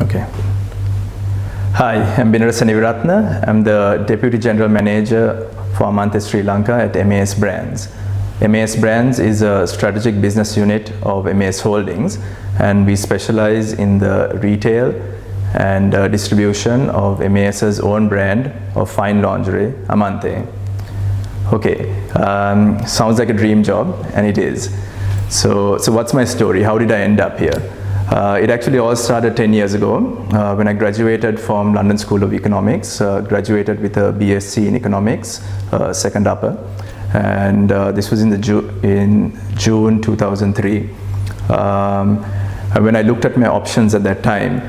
Okay. Hi, I'm Binara. I'm the Deputy General Manager for In Sri Lanka at MAS Brands. MAS Brands is a strategic business unit of MAS Holdings, and we specialize in the retail and distribution of MAS's own brand of fine lingerie, Amante. Okay, sounds like a dream job, and it is. So what's my story? How did I end up here? It actually all started 10 years ago when I graduated from London School of Economics, graduated with a BSc in Economics, second upper, and this was in June 2003. When I looked at my options at that time,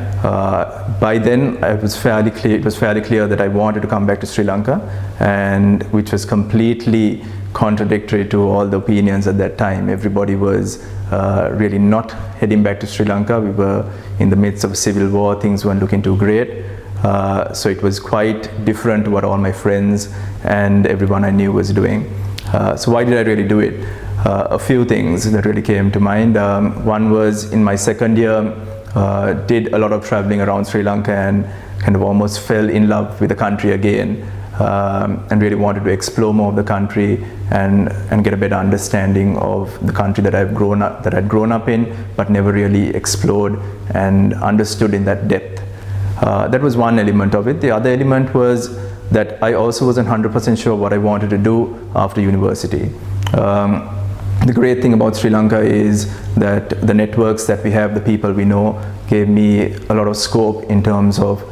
by then it was fairly clear that I wanted to come back to Sri Lanka, and which was completely contradictory to all the opinions at that time. Everybody was really not heading back to Sri Lanka. We were in the midst of a civil war. Things weren't looking too great. So it was quite different to what all my friends and everyone I knew was doing. So why did I really do it? A few things that really came to mind. One was in my second year, did a lot of traveling around Sri Lanka and kind of almost fell in love with the country again. And really wanted to explore more of the country and get a better understanding of the country that I'd grown up in, but never really explored and understood in that depth. That was one element of it. The other element was that I also wasn't 100% sure what I wanted to do after university. The great thing about Sri Lanka is that the networks that we have, the people we know, gave me a lot of scope in terms of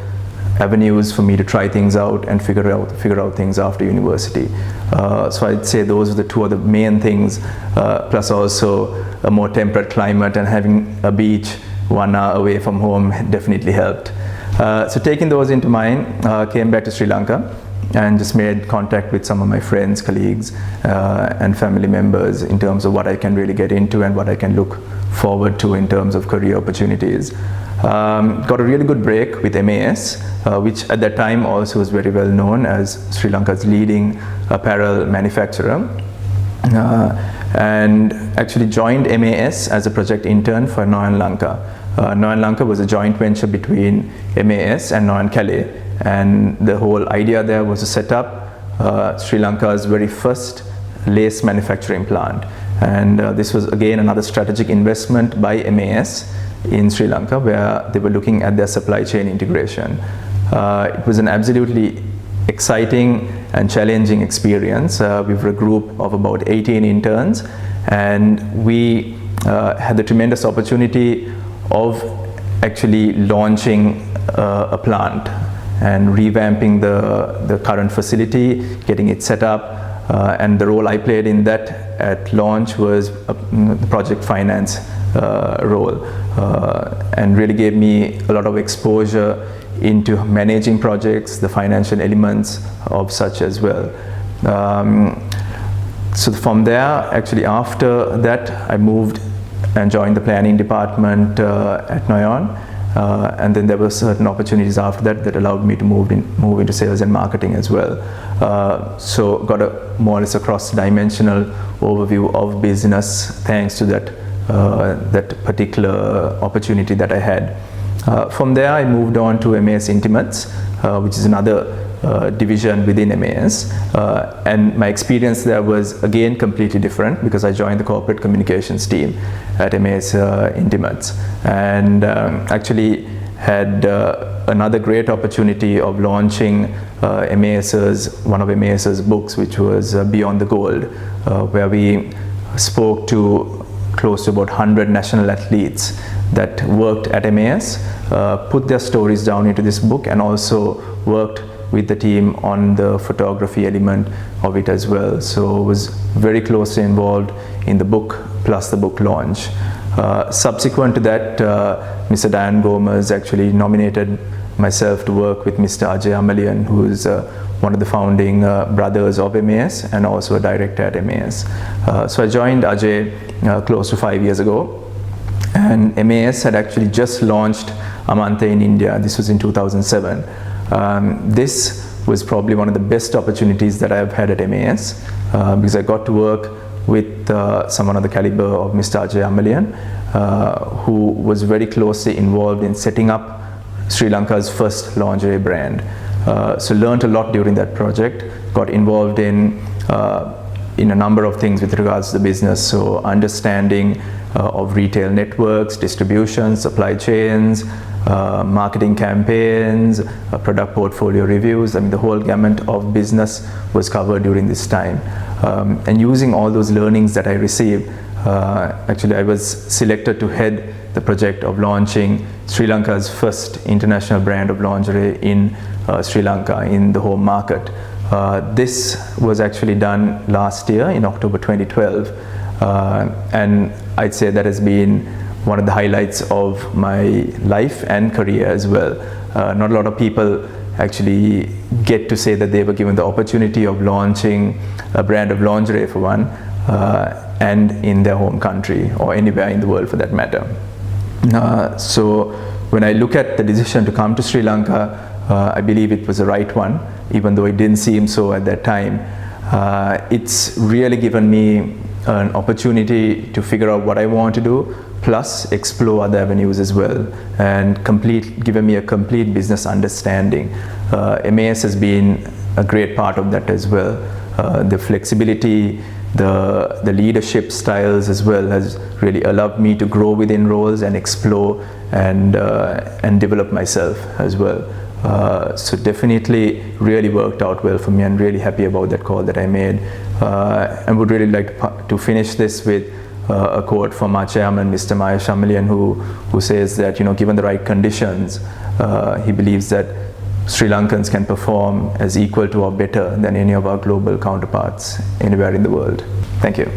avenues for me to try things out and figure out things after university. So I'd say those are the two of the main things, plus also a more temperate climate and having a beach 1 hour away from home definitely helped. So taking those into mind, came back to Sri Lanka and just made contact with some of my friends, colleagues, and family members in terms of what I can really get into and what I can look forward to in terms of career opportunities. Got a really good break with MAS, which at that time also was very well known as Sri Lanka's leading apparel manufacturer, and actually joined MAS as a project intern for Noyan Lanka. Noyan Lanka was a joint venture between MAS and Noyan Calais, and the whole idea there was to set up Sri Lanka's very first lace manufacturing plant. And this was again another strategic investment by MAS in Sri Lanka, where they were looking at their supply chain integration. It was an absolutely exciting and challenging experience. We were a group of about 18 interns, and we had the tremendous opportunity of actually launching a plant and revamping the current facility, getting it set up, and the role I played in that at launch was the project finance role, and really gave me a lot of exposure into managing projects, the financial elements of such as well. So from there, actually after that, I moved and joined the planning department at Noyan, and then there were certain opportunities after that allowed me to move into sales and marketing as well. So got a more or less a cross-dimensional overview of business thanks to that particular opportunity that I had. From there, I moved on to MAS Intimates, which is another division within MAS, and my experience there was again completely different because I joined the corporate communications team at MAS Intimates, and actually had another great opportunity of launching one of MAS's books, which was Beyond the Gold, where we spoke to close to about 100 national athletes that worked at MAS, put their stories down into this book, and also worked with the team on the photography element of it as well. So was very closely involved in the book plus the book launch. Subsequent to that, Mr. Dan Gomez actually nominated myself to work with Mr. Ajay Amalian, who is one of the founding brothers of MAS and also a director at MAS. So I joined Ajay close to 5 years ago, and MAS had actually just launched Amante in India. This was in 2007. This was probably one of the best opportunities that I've had at MAS because I got to work with someone of the caliber of Mr. Ajay Amalian, who was very closely involved in setting up Sri Lanka's first lingerie brand. So learned a lot during that project, got involved in a number of things with regards to the business, so understanding of retail networks, distribution, supply chains, marketing campaigns, product portfolio reviews. I mean, the whole gamut of business was covered during this time. And using all those learnings that I received, actually I was selected to head the project of launching Sri Lanka's first international brand of lingerie in Sri Lanka, in the home market. This was actually done last year in October 2012, and I'd say that has been one of the highlights of my life and career as well. Not a lot of people actually get to say that they were given the opportunity of launching a brand of lingerie, for one, and in their home country or anywhere in the world for that matter. So when I look at the decision to come to Sri Lanka, I believe it was the right one, even though it didn't seem so at that time. It's really given me an opportunity to figure out what I want to do, plus explore other avenues as well, and given me a complete business understanding. MAS has been a great part of that as well. The flexibility, the leadership styles as well has really allowed me to grow within roles and explore and develop myself as well. So definitely really worked out well for me, and really happy about that call that I made. And would really like to finish this with a quote from our chairman, Mr. Maya Shamalian, who says that, given the right conditions, he believes that Sri Lankans can perform as equal to or better than any of our global counterparts anywhere in the world. Thank you.